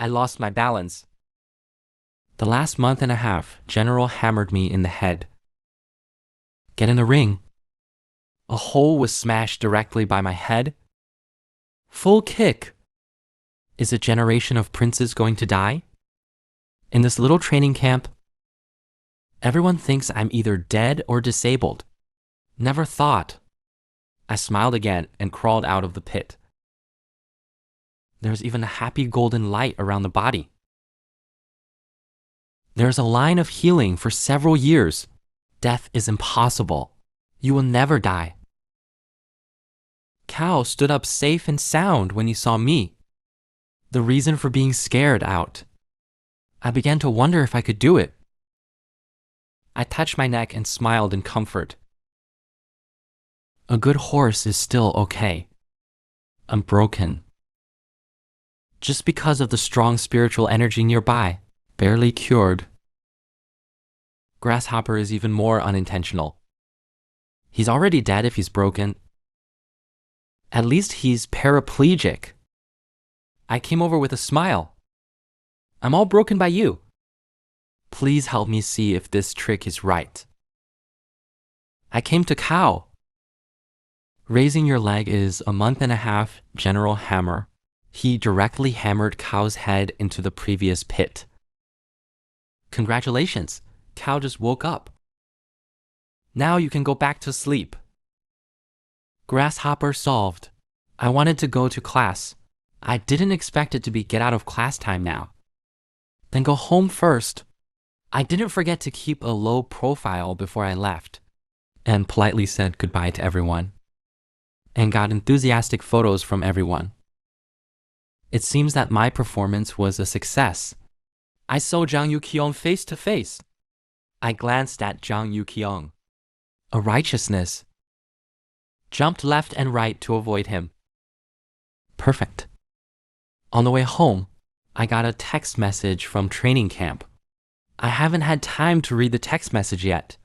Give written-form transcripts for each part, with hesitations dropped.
I lost my balance. The last month and a half, General hammered me in the head. Get in the ring. A hole was smashed directly by my head. Full kick. Is a generation of princes going to die? In this little training camp, everyone thinks I'm either dead or disabled. Never thought. I smiled again and crawled out of the pit. There's even a happy golden light around the body. There's a line of healing for several years. Death is impossible. You will never die. Cow stood up safe and sound when he saw me. The reason for being scared out. I began to wonder if I could do it. I touched my neck and smiled in comfort. A good horse is still okay. I'm broken. Just because of the strong spiritual energy nearby, barely cured. Grasshopper is even more unintentional. He's already dead if he's broken. At least he's paraplegic. I came over with a smile. I'm all broken by you. Please help me see if this trick is right. I came to Cow. Raising your leg is a month and a half general hammer. He directly hammered Cow's head into the previous pit. Congratulations, Cow just woke up. Now you can go back to sleep. Grasshopper solved. I wanted to go to class. I didn't expect it to be get out of class time now. Then go home first. I didn't forget to keep a low profile before I left, and politely said goodbye to everyone, and got enthusiastic photos from everyone. It seems that my performance was a success. I saw Zhang Yuqiong face to face. I glanced at Zhang Yuqiong. A righteousness. Jumped left and right to avoid him. Perfect. On the way home, I got a text message from training camp. I haven't had time to read the text message yet.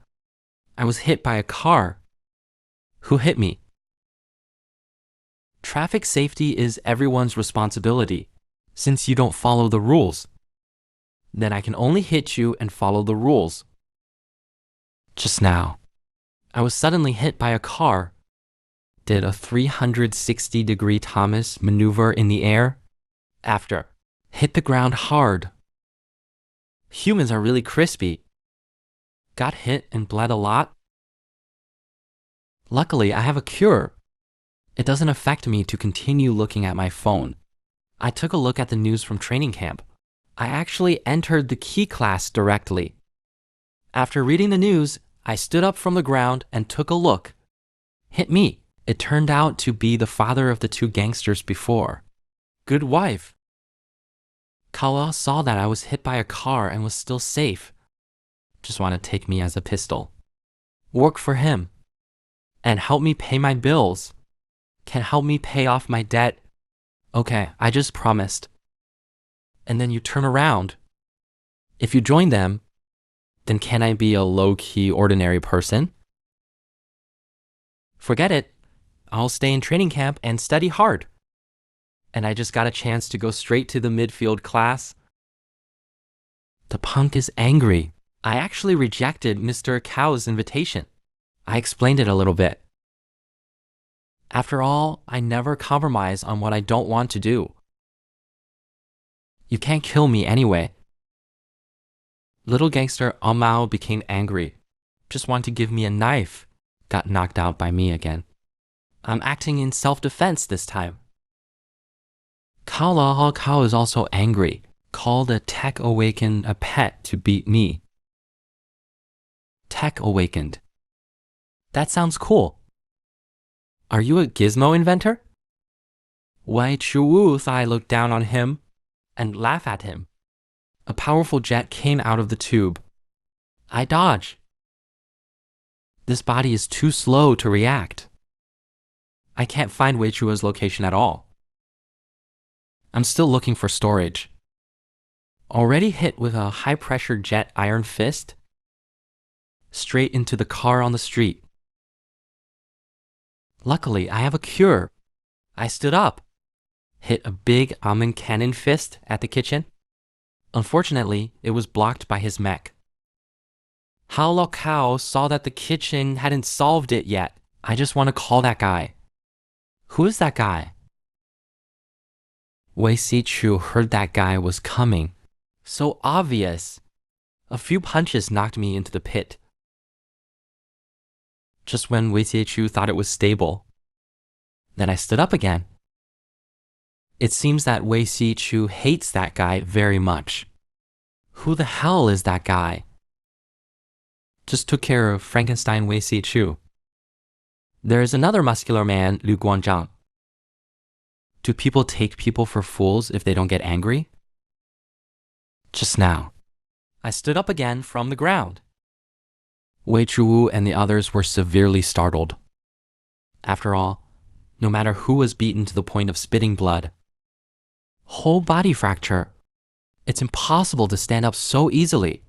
I was hit by a car. Who hit me? Traffic safety is everyone's responsibility, since you don't follow the rules. Then I can only hit you and follow the rules. Just now, I was suddenly hit by a car. Did a 360-degree Thomas maneuver in the air. After, hit the ground hard. Humans are really crispy. Got hit and bled a lot. Luckily, I have a cure. It doesn't affect me to continue looking at my phone. I took a look at the news from training camp. I actually entered the key class directly. After reading the news, I stood up from the ground and took a look. Hit me. It turned out to be the father of the two gangsters before. Good wife. Kala saw that I was hit by a car and was still safe. Just want to take me as a pistol. Work for him. And help me pay my bills. Can help me pay off my debt. Okay, I just promised. And then you turn around. If you join them, then can I be a low-key ordinary person? Forget it. I'll stay in training camp and study hard. And I just got a chance to go straight to the midfield class. The punk is angry. I actually rejected Mr. Cow's invitation. I explained it a little bit. After all, I never compromise on what I don't want to do. You can't kill me anyway. Little gangster Amao became angry. Just wanted to give me a knife. Got knocked out by me again. I'm acting in self-defense this time. Kao is also angry. Called a Tech Awakened a pet to beat me. Tech Awakened. That sounds cool. Are you a gizmo inventor? Wei Chuwu thought I looked down on him and laugh at him. A powerful jet came out of the tube. I dodge. This body is too slow to react. I can't find Wei Chuwu's location at all. I'm still looking for storage. Already hit with a high-pressure jet iron fist. Straight into the car on the street. Luckily, I have a cure. I stood up. hit a big almond cannon fist at the kitchen. Unfortunately, it was blocked by his mech. Hao Lo Kao saw that the kitchen hadn't solved it yet. I just want to call that guy. Who is that guy? Wei Sichu heard that guy was coming. So obvious. A few punches knocked me into the pit. Just when Wei Sichu thought it was stable. Then I stood up again. It seems that Wei Sichu hates that guy very much. Who the hell is that guy? Just took care of Frankenstein Wei Sichu. There is another muscular man, Lu Guangzhang. Do people take people for fools if they don't get angry? Just now, I stood up again from the ground. Wei Zhuwu and the others were severely startled. After all, no matter who was beaten to the point of spitting blood, whole body fracture, it's impossible to stand up so easily.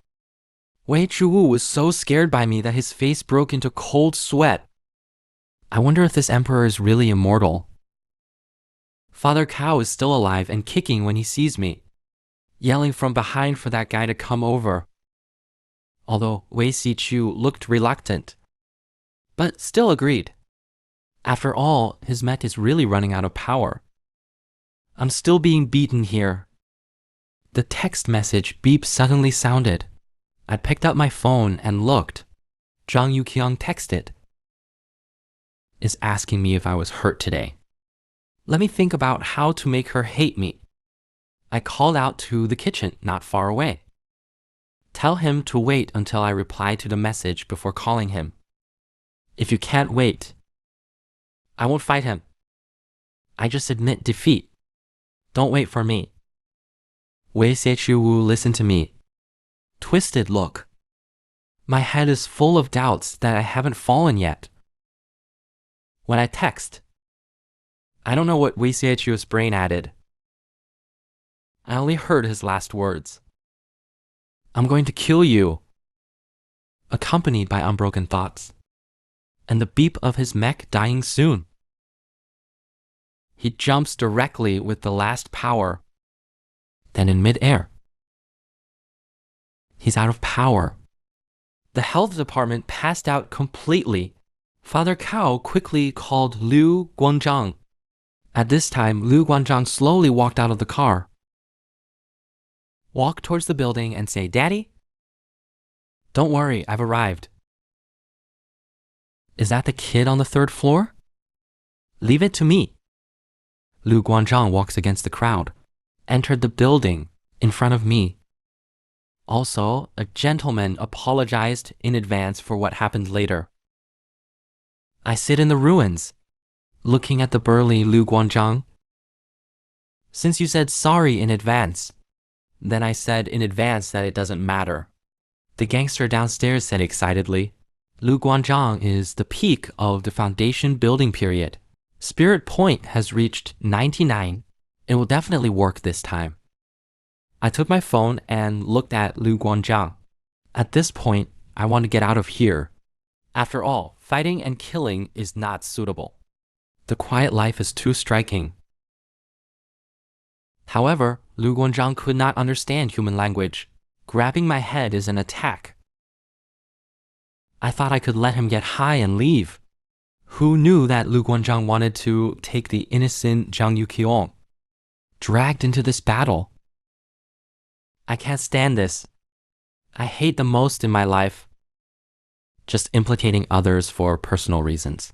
Wei Zhuwu was so scared by me that his face broke into cold sweat. I wonder if this emperor is really immortal. Father Cao is still alive and kicking when he sees me, yelling from behind for that guy to come over. Although Wei Sichu looked reluctant, but still agreed. After all, his mech is really running out of power. I'm still being beaten here. The text message beep suddenly sounded. I picked up my phone and looked. Zhang Yuqiang texted. Is asking me if I was hurt today. Let me think about how to make her hate me. I called out to the kitchen not far away. Tell him to wait until I reply to the message before calling him. If you can't wait, I won't fight him. I just admit defeat. Don't wait for me. Wei Sichu listen to me. Twisted look. My head is full of doubts that I haven't fallen yet. When I text, I don't know what Wei Sichu's brain added. I only heard his last words. I'm going to kill you. Accompanied by unbroken thoughts. And the beep of his mech dying soon. He jumps directly with the last power. Then in midair, he's out of power. The health department passed out completely. Father Cao quickly called Lu Guangzhang. At this time, Lu Guangzhang slowly walked out of the car. Walk towards the building and say, Daddy? Don't worry, I've arrived. Is that the kid on the third floor? Leave it to me. Lu Guangzhang walks against the crowd, entered the building in front of me. Also, a gentleman apologized in advance for what happened later. I sit in the ruins, looking at the burly Lu Guangzhang. Since you said sorry in advance, then I said in advance that it doesn't matter. The gangster downstairs said excitedly, Lu Guangzhang is the peak of the foundation building period. Spirit point has reached 99. It will definitely work this time. I took my phone and looked at Lu Guangzhang. At this point, I want to get out of here. After all, fighting and killing is not suitable. The quiet life is too striking. However, Lu Guangzhang could not understand human language. Grabbing my head is an attack. I thought I could let him get high and leave. Who knew that Lu Guangzhang wanted to take the innocent Zhang Yuqiang, dragged into this battle? I can't stand this. I hate the most in my life. Just implicating others for personal reasons.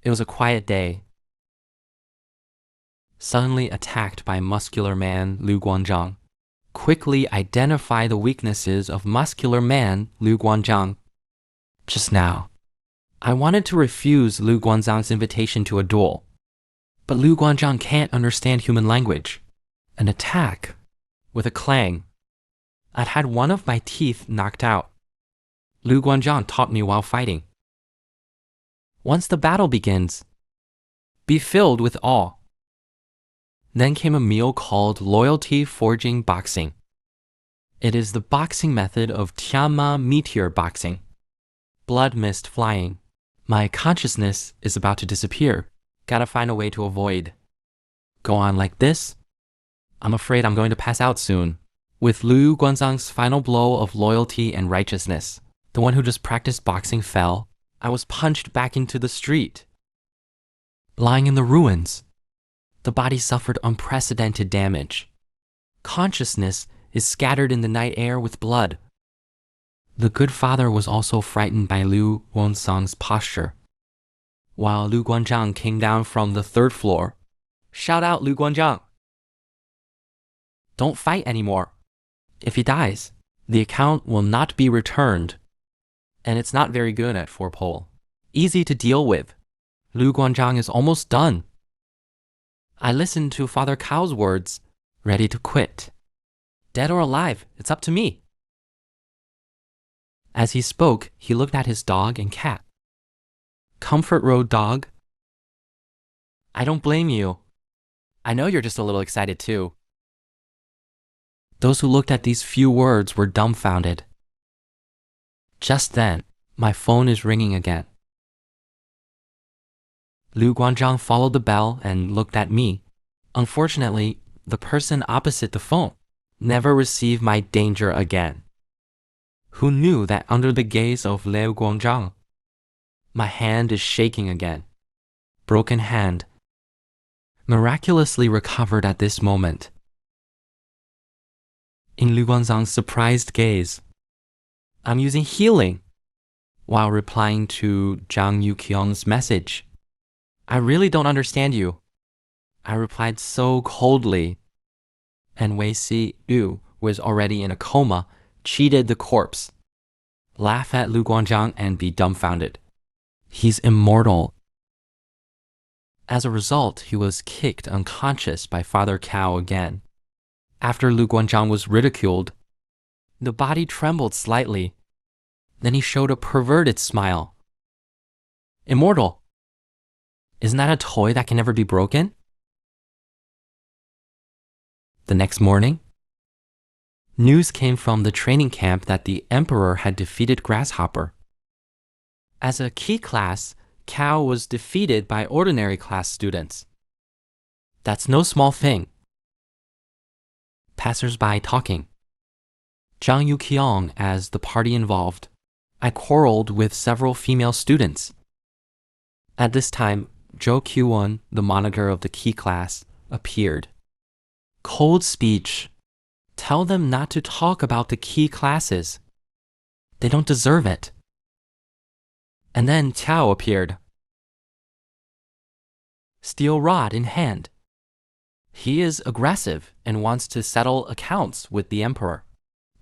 It was a quiet day. Suddenly attacked by muscular man Lu Guangzhang. Quickly identify the weaknesses of muscular man Lu Guangzhang. Just now, I wanted to refuse Lu Guangzhang's invitation to a duel. But Lu Guangzhang can't understand human language. An attack with a clang. I'd had one of my teeth knocked out. Lu Guangzhang taught me while fighting. Once the battle begins, be filled with awe. Then came a meal called Loyalty Forging Boxing. It is the boxing method of Tianma meteor boxing. Blood mist flying. My consciousness is about to disappear. Gotta find a way to avoid. Go on like this? I'm afraid I'm going to pass out soon. With Lu Guanzhang's final blow of loyalty and righteousness, the one who just practiced boxing fell, I was punched back into the street. Lying in the ruins, the body suffered unprecedented damage. Consciousness is scattered in the night air with blood. The good father was also frightened by Lu Guanzhang's posture. While Lu Guanzhang came down from the third floor, "Shout out, Lu Guanzhang! Don't fight anymore. If he dies, the account will not be returned. And it's not very good at 4-pole. Easy to deal with. Lu Guanzhang is almost done." I listened to Father Cao's words, ready to quit. Dead or alive, it's up to me. As he spoke, he looked at his dog and cat. "Comfort Road dog, I don't blame you. I know you're just a little excited too." Those who looked at these few words were dumbfounded. Just then, my phone is ringing again. Lu Guanzhang followed the bell and looked at me. Unfortunately, the person opposite the phone never received my danger again. Who knew that under the gaze of Lu Guanzhang, my hand is shaking again. Broken hand. Miraculously recovered at this moment. In Lu Guanzhang's surprised gaze, I'm using healing while replying to Zhang Yuqiang's message. "I really don't understand you," I replied so coldly. And Wei Si Yu was already in a coma, cheated the corpse. Laugh at Lu Guanzhang and be dumbfounded. He's immortal. As a result, he was kicked unconscious by Father Cao again. After Lu Guanzhang was ridiculed, the body trembled slightly. Then he showed a perverted smile. "Immortal. Isn't that a toy that can never be broken?" The next morning, news came from the training camp that the Emperor had defeated Grasshopper. As a key class, Cao was defeated by ordinary class students. That's no small thing. Passers-by talking. Zhang Yuqiang as the party involved. I quarreled with several female students. At this time, Zhou Q1, the monitor of the key class, appeared. Cold speech. Tell them not to talk about the key classes. They don't deserve it. And then Cao appeared. Steel rod in hand. He is aggressive and wants to settle accounts with the Emperor.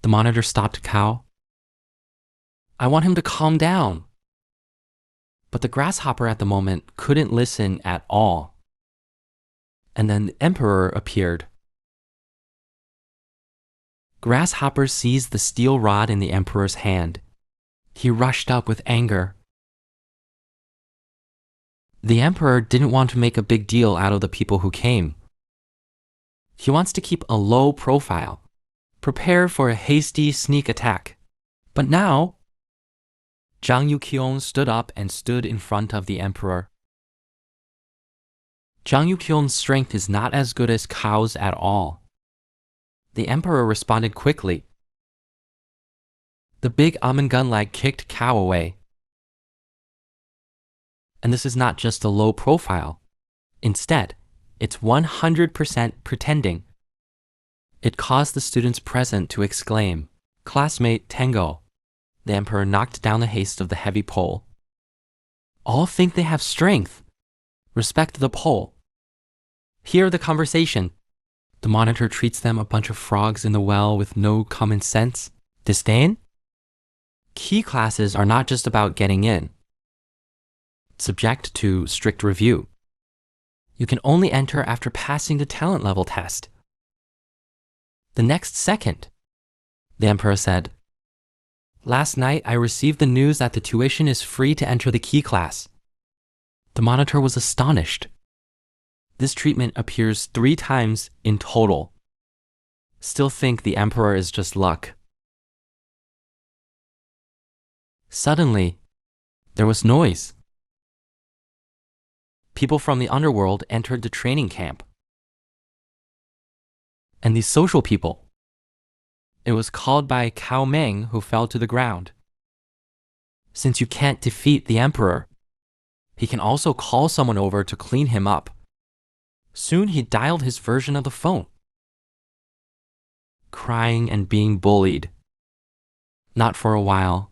The monitor stopped Cao. "I want him to calm down." But the Grasshopper at the moment couldn't listen at all. And then the Emperor appeared. Grasshopper seized the steel rod in the Emperor's hand. He rushed up with anger. The Emperor didn't want to make a big deal out of the people who came. He wants to keep a low profile, prepare for a hasty sneak attack. But now, Zhang Yuqiang stood up and stood in front of the Emperor. Zhang Yuqiang's strength is not as good as Cao's at all. The Emperor responded quickly. The big almond gun leg kicked Cao away. And this is not just a low profile. Instead, it's 100% pretending. It caused the students present to exclaim, "Classmate Tango." The Emperor knocked down the haste of the heavy pole. All think they have strength. Respect the pole. Hear the conversation. The monitor treats them a bunch of frogs in the well with no common sense. Disdain? Key classes are not just about getting in. Subject to strict review. You can only enter after passing the talent level test. The next second, the Emperor said, "Last night I received the news that the tuition is free to enter the key class." The monitor was astonished. This treatment appears 3 times in total. Still think the Emperor is just luck. Suddenly, there was noise. People from the underworld entered the training camp. And these social people, it was called by Cao Meng, who fell to the ground. Since you can't defeat the emperor, he can also call someone over to clean him up. Soon he dialed his version of the phone, crying and being bullied. Not for a while,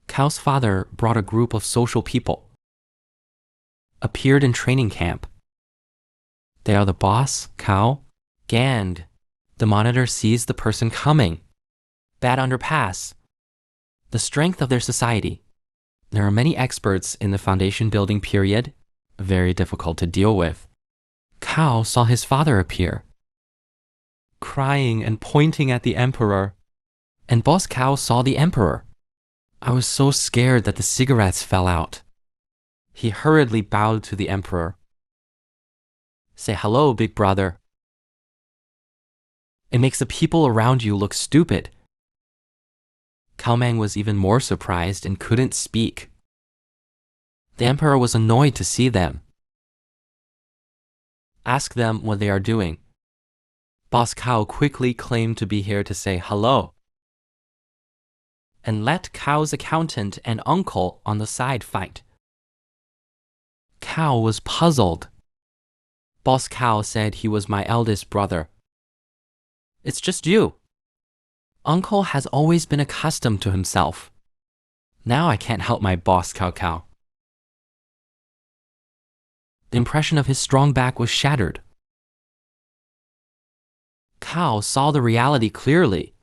Cao's father brought a group of social people, appeared in training camp. They are the boss, Cao, Gand. The monitor sees the person coming. Bad underpass. The strength of their society. There are many experts in the foundation building period, very difficult to deal with. Cao saw his father appear, crying and pointing at the emperor. And Boss Cao saw the emperor. I was so scared that the cigarettes fell out. He hurriedly bowed to the emperor. Say hello, big brother. It makes the people around you look stupid. Cao Meng was even more surprised and couldn't speak. The emperor was annoyed to see them. Ask them what they are doing. Boss Cao quickly claimed to be here to say hello, and let Cao's accountant and uncle on the side fight. Cao was puzzled. Boss Cao said he was my eldest brother. It's just you. Uncle has always been accustomed to himself. Now I can't help my boss, Cao Cao. The impression of his strong back was shattered. Cao saw the reality clearly.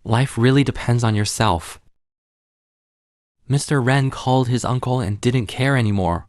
Life really depends on yourself. Mr. Ren called his uncle and didn't care anymore.